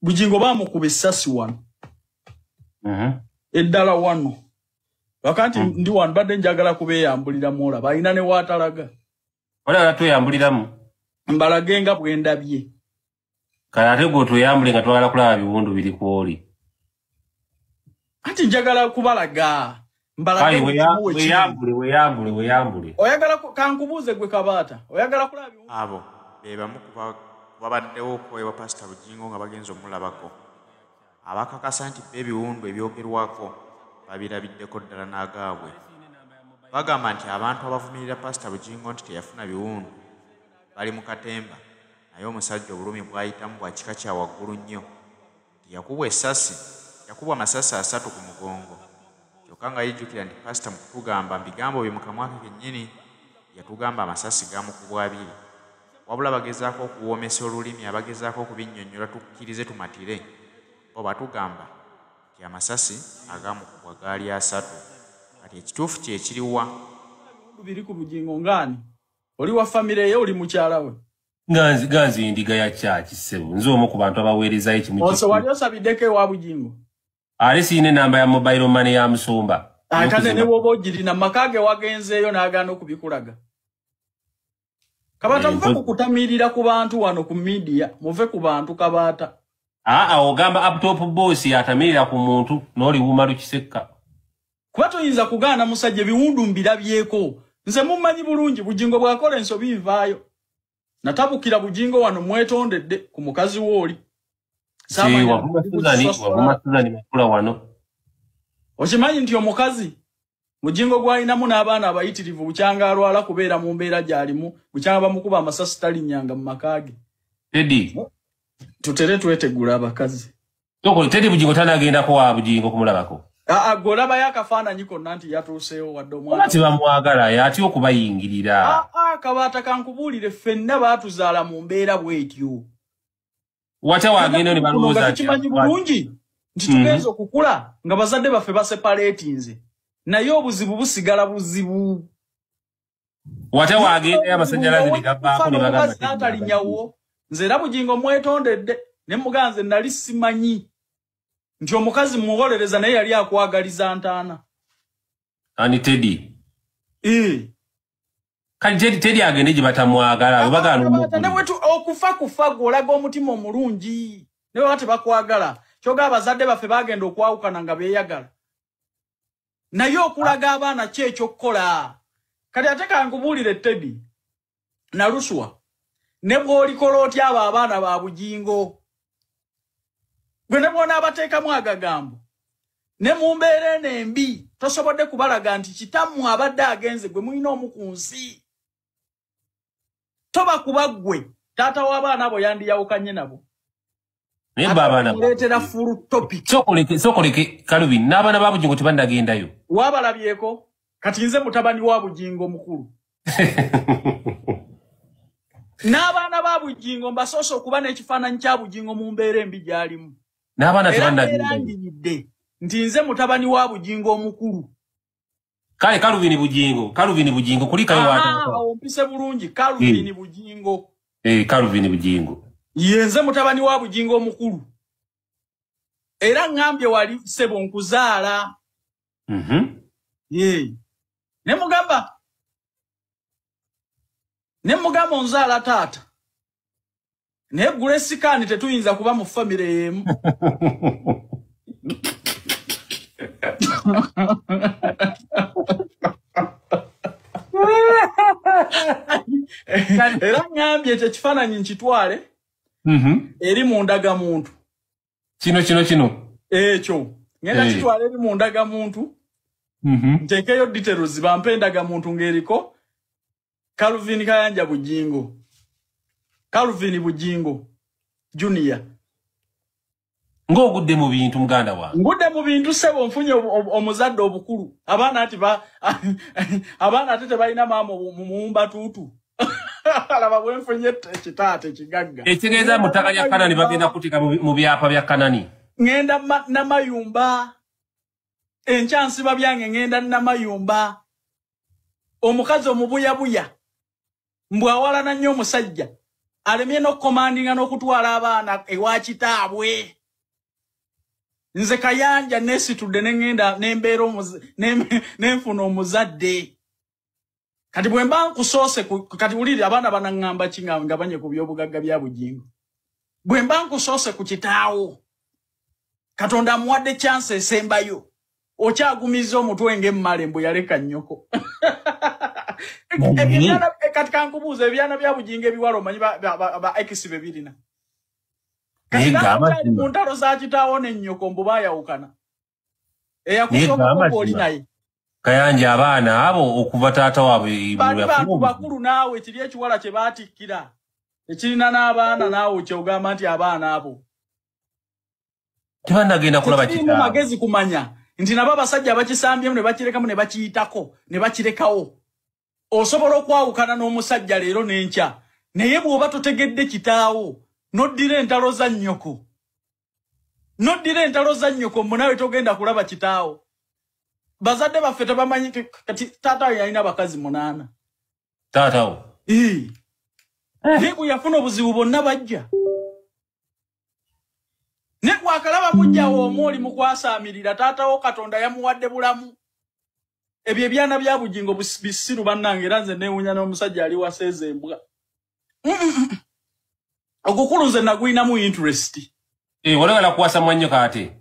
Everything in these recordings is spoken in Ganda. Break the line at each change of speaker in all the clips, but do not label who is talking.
Bujingo bamukuba essasi wano. Eddala wano. Wakati ndi wano badde njagala kubeeyambulira mwola balina ne waatalaga.
Wala tuyambuliramu.
Mbalagenga bwendabye.
Kale ate gwe tuyambule nga twagala kulaba biwundu biri kwoli.
Ati njagala kubalaga.
Weyambule.
Oyagala kankubuuze gwe Kabaata. Oyagala kulaba biwundu.
Abo bebamu babaddewo okwewa Pastor Bujingo nga bagenza omulabako. Abakakasa nti ebiwundu ebyogerwako babirabiddeko ddala n'agaabwe. Bagamba nti abantu abavumirira Pastor Bujingo nti teyafuna biwundu bali mu katemba naye omusajja obulumi bwayitamu bwa kika kya waggulu nnyo. Yakubwa essasi, yakubwa amasasi 3 ku mugongo. Kyokka nga yijjukira nti Pastor mu kutugamba bigambo bye mu kamwa ke kennyini yatugamba amasasi gaamukubwa 2. Wabula bagezaako okuwoomesa olulimi abagezaako okubinnyonnyola tukkirize tumatire. Bo batugamba nti amasasi agaamukubwa gaali 3. Kati ekituufu kye kiriwa?
Biri ku Bujingo ngani? Oli wa famire ye oli mukyala we?
Ganzi ndiga ya church sebo. Nzo omu ku bantu abaweereza ekimu.
Oso wali osabideko wa Bujingo?
Ali sine namba ya mobile money ya Musumba.
Akane ne wobo girina makage wagenzeeyo n'agaana okubikulaga. Kabaata muve kukutamirira ku bantu wano ku media, muve ku bantu Kabaata.
Ogamba up top boss atamirira ku muntu n'oli wuma lukisekka.
Kuba toyinza kugaana musajja biwundu mbirabyeko. Nze mummanyi bulungi Bujingo bwakola ensobi nvaayo. Natabukira Bujingo wano mwetondedde ku mukazi w'oli.
Wakumasuzani makula wano.
Okimanyi nti omukazi Bujingo gwalinamu n'abaana abayitirivu bukyanga alwala kubeera mu mbeera gy'alimu bukyanga bamukuba amasasi talinnyanga mu makaage.
Teddy.
Tutere twetegula abakazi.
Toko Teddy Bujingo tanagendako wa Bujingo kumulabako.
Golaba yakafaananyi konna nti yatuuseewo wadde omwana.
Ati bamwagala yatyo okubayingirira.
Kabaata kankubuulire ffenna baatuzaala mu mbeera bw'etyo.
Watya wagenda ne balowooza ati
kimanyi bulungi nti tugenza okukula nga bazadde baffe baseparatinze. Naye obuzibu busigala buzibu.
Watya wagenda amasanyalaze ne gavaako ne bagamba
atalinyawo. Nze era Bujingo mwetondedde ne muganze nali simanyi. Nti omukazi muwolereza naye yali akwagaliza ntaana.
Ani Teddy. Kali Teddy agende gye batamwagala bagala
omuntu. Ne wetu okufa golaga omutima omulungi. Ne bate bakwagala. Kyoga abazadde baffe bagenda okwawukana nga beeyagala. Naye okulaga abaana kyekyo kukola. Kali ate kankubuulire Teddy. Naluswa. Ne bw'olikola otya abo abaana ba Bujingo. Gwe ne bw'ona abateekamu agagambo. Ne mu mbeera eno embi tosobodde kubalaga nti kitammwe abadde agenze gwe mulina omu ku nsi. Toba kuba ggwe taata w'abaana abo yandiyawukanye nabo.
Naye baabana
muleetera full topic.
Sokoleke Calvin n'abaana ba Bujingo tebandagendayo.
Wabalabyeko kati nze mutabani wa Bujingo mukulu. N'abaana ba Bujingo mbasoose okuba n'ekifaananyi kya Bujingo mu mbeera embi gy'alimu.
N'abaana tebandagendayo.
Nti nze mutabani wa Bujingo omukulu.
Kale Calvin Bujingo kulikayo watu.
Ompise bulungi Calvin Bujingo.
Calvin Bujingo.
Yenze mutabani wa Bujingo omukulu. Era ngambye wali sebo nkuzaala. Ne mugamba onzaala taata. Ne gule sikani tetuyinza kuba mu family emu. Era ngambye tekifaananyi nkitwale. Eri mu ndagamuntu.
Kino.
Ekyo. Ngenda kitwale eri mu ndagamuntu. Ntekeyo details bampe ndagamuntu ng'eriko Calvin Kayanja Bujingo. Calvin Bujingo Junior.
Ng'ogudde mu bintu muganda wange.
Ngudde mu bintu sebo nfunye omuzadde obukulu. Abaana ate tebalina maama mumumba tutu. Alaba bwenfunye ekitaate kigagga.
Ekitegeeza mutaka lya Kanani bagenda kutika mu byapa bya Kanani.
Ngenda Namayumba. Enchansiba byange ngenda Namayumba. Omukazi omubuyabuya. Mbwawalana nnyo omusajja. alemye n'okomandinga n'okutwala abaana ewa kitaabwe. Nze Kayanja nesitudde n'engenda n'embeera n'enfuna omuzadde. Kati bwe mba nkusoose kati wulire abaana banangamba kingamba banye ku byobugagga bya Bugingo. Bwe mba nkusoose ku kitaawo. Katonda amuwadde chance esembayo. Okyagumiza omutwe ng'emmale mbu yaleka nnyoko. Kati kankubuuza ebyana bya Bugingo ebiwala omanyi ba X bebirina. Kati mu ntalo za kitaawo n'ennyoko mbu baayawukana. Eyakusooka oli naye.
Kayanja abaana abo okuva taata waabwe
bakulu naawe kiri ekiwala kye baatikkira. Ekirina n'abaana naawe kyogamba nti abaana abo.
Tebannagenda kulaba kitaawo.
Magezi kumanya nti nabo abasajja bakisambyemu ne bakirekamu ne bakiyitako ne bakirekawo. Osobola okwawukana n'omusajja leero n'enkya. Naye bw'oba totegedde kitaawo noddira entalo za nnyoko. Noddira entalo za nnyoko munawe togenda kulaba kitaawo. Bazadde baffe tebamanyi kati taata we yalina abakazi 8.
Taata wo?
Naye bwe yafuna obuzibu bonna bajja. Ne bwakalaba mujjawo omwoli mu kwasaamirira taata wo Katonda yamuwadde bulamu. Ebyo ebyana bya Bugingo bisiru bannange era nze neewunya n'omusajja ali waseeza embwa. Ogukulu nze nagwinamu interest.
Olagala kuwasa mwannyo kaate?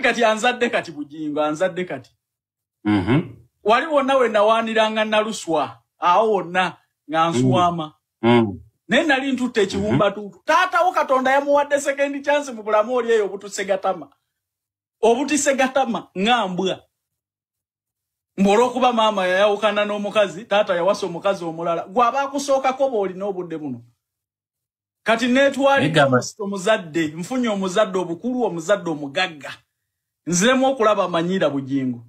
Kati anzadde kati Bugingo anzadde kati. Wali wonna we nawaaniranga naluswa awo wonna nga nswama. Naye nali ntutte ekiwumba tutu. Taata wo Katonda yamuwadde second chance mu bulamu oli eyo obutusegatama. Obutisegatama ngambwa. Mbolokuba maama yayawukana n'omukazi, taata yawasa omukazi omulala. Gwaba akusookako bw'oli n'obudde buno. Kati netwali omuzadde, nfunye omuzadde obukulu, omuzadde omugagga. Nziremu okulaba amanyira Bugingo.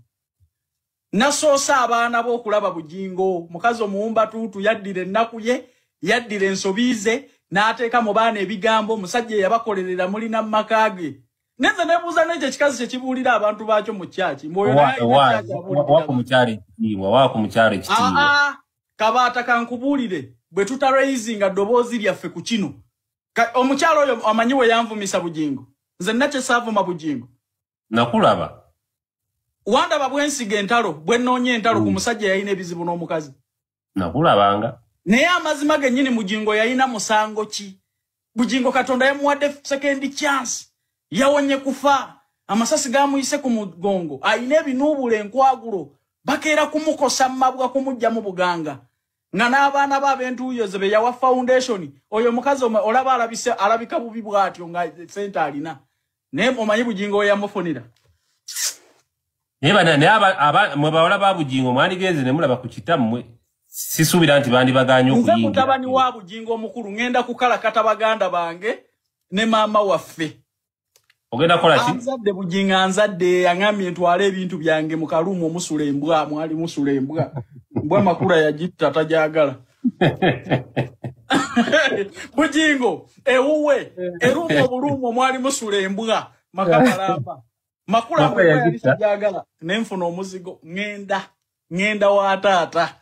Nasoosa abaana b'okulaba Bugingo. Mukazi omuwumba tuutu yaddira ennaku ye, yaddira ensobiize, n'ateeka mu baana ebigambo, musajja yabakolerera mulina mu maka ge. Nenze nebuuza n'ekyo kikazi kye kibuulira abantu baakyo mu kyaki.
Waako mukyalo ekitiibwa.
Kabaata kankubuulire, bwe tutaraizinga ddoboozi lyaffe ku kino. Omukyalo oyo amanyi we yanvumisa Bugingo. Nze nakye saavuma Bugingo.
Nakulaba.
Wandaba bwensiga entalo, bwennoonya entalo ku musajja yalina ebizibu n'omukazi.
Nakulabanga.
Naye amazima gennyini Bugingo yalina musango ki? Bugingo Katonda yamuwadde second chance. Yawonye kufa. Amasasi gamuyise ku mugongo. Ayina ebinuubula enkwagulo. Bakeera kumukosa mabwa kumujja mu buganga. Nga n'abaana b'abentuuyo ze be yawa foundation. Oyo mukazi olaba alabika bubi bw'atyo nga sente alina. Naye omanyi Bugingo yamufunira.
Mwe bawala ba Bugingo mwandigenze ne mulaba ku kitammwe. Sisuubira nti bandibagaanye okuyingira.
Nze mutabani wa Bugingo omukulu ngenda kukalakata baganda bange ne maama waffe.
Ogenda kola ki?
Anzadde Bugingo anzadde angambye ntwale ebintu byange mu kalumu omusula embwa mwali musula embwa. Mbwa makula yagitta tajagala. Bugingo ewuwe erumu obulumu mwali musula embwa makamalamba. Makula mbwa yali tajagala nenfuna omuzigo ngenda wa taata.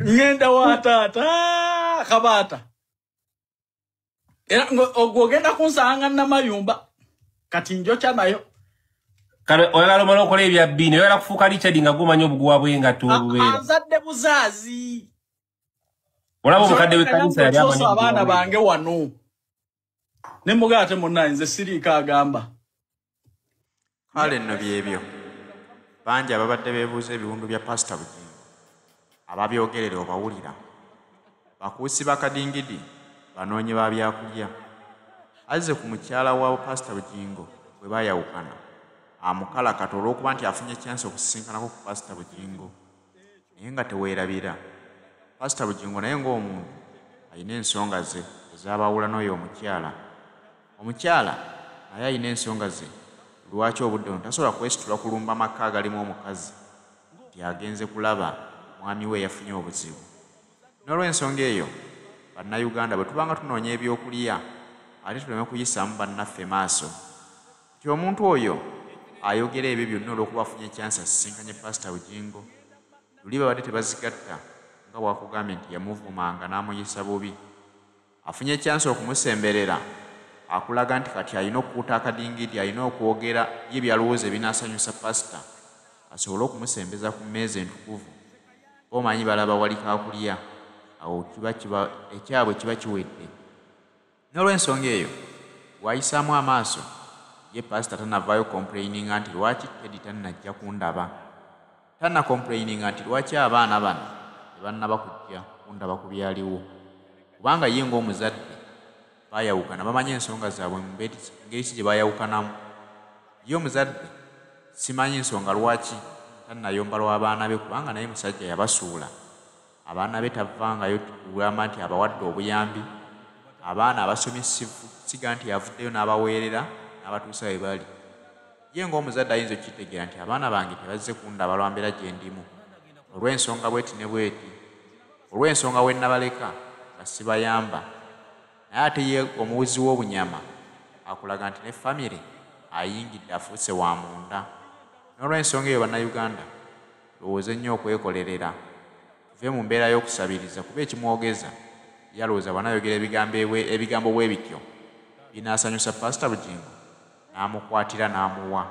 Ngenda wa taata Kabaata. Era ogenda kunsanga Namayumba kati njocha nayo.
Kale oyagala omala okola ebya bbini oyagala kufuuka Richard nga gumanya obuguwa bwengatto obubeera.
Anzadde buzaazi.
Olaba omukadde w'ekkanisa yali amanyi
abaana bange wano. Ne mugate munnaye nze siriika agamba.
Kale nno byebyo. Bangi ababadde beebuuza ebiwundu bya Pastor Bugingo. Ababyogerera obawulira. Bakuusi bakadingidi banoonye ba byakulya. Azze ku mukyala wa Pastor Bugingo bwe baayawukana. Amukalakata olw'okuba nti afunye chance okusisinkanako ku Pastor Bugingo. Naye nga teweerabira. Pastor Bugingo naye ng'omuntu alina ensonga ze ezaabawula n'oyo omukyala. Omukyala naye alina ensonga ze lwaki obudde buno tasobola kwesitula kulumba maka agalimu omukazi nti agenze kulaba mwami we yafunye obuzibu. N'olw'ensonga eyo bannayuganda bwe tubanga tunoonya ebyokulya ate tuleme kuyisaamu bannaffe maaso nti omuntu oyo ayogera ebyo byonna olw'okuba afunye chance asisinkanye Pastor Bugingo luli babadde tebazigatta nga nga bwakugambye nti yamuvumanga n'amuyisa bubi afunye chance okumusemberera akulaga nti kati alina okukuuta akadingidi alina okwogera ye byalowooza ebinaasanyusa pasita asobole okumusembeza ku mmeeza entukuvu omanyi balaba wali kaakulya awo ekyabwe kiba kiwedde n'olw'ensonga eyo wayisaamu amaaso ye pasita tanavaayo complaininga nti lwaki Teddy tannajja kundaba tanna complaininga nti lwaki abaana bano tebannaba kujja kundaba ku byaliwo kubanga ye ng'omuzadde baayawukana bamanyi ensonga zaabwe mu ngeri ki gye baayawukanamu ye omuzadde simanyi nsonga lwaki tannayomba lw'abaana be kubanga naye musajja yabasuula abaana be tavangayo kugamba nti abawadde obuyambi abaana abasomesivu siga nti yavuddeyo n'abaweerera n'abatuusa we bali ye ng'omuzadde ayinza okitegeera nti abaana bange tebazze kundaba lwa mbeera gye ndimu olw'ensonga bweti ne bweti olw'ensonga we nabaleka nga sibayamba naye ate ye omuwuzi w'obunyama akulaga nti ne famire ayingidde afuuse wa munda n'olw'ensonga eyo bannayuganda lowooza ennyo okwekolerera tuve mu mbeera y'okusabiriza kuba ekimwogeza yalowooza bw'anayogera ebigambo bwe bityo binaasanyusa pasita Bugingo n'amukwatira n'amuwa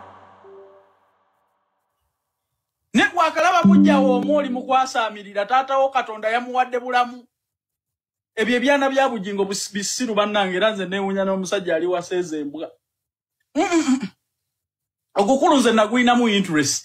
ne bwakalaba mujjawo omwoli mu kwasaamirira taatawo Katonda yamuwadde bulamu ebyo ebyana bya Bugingo bisiru bannange era nze neewunya n'omusajja ali waseeza embwa ogukulu nze nagwinamu interest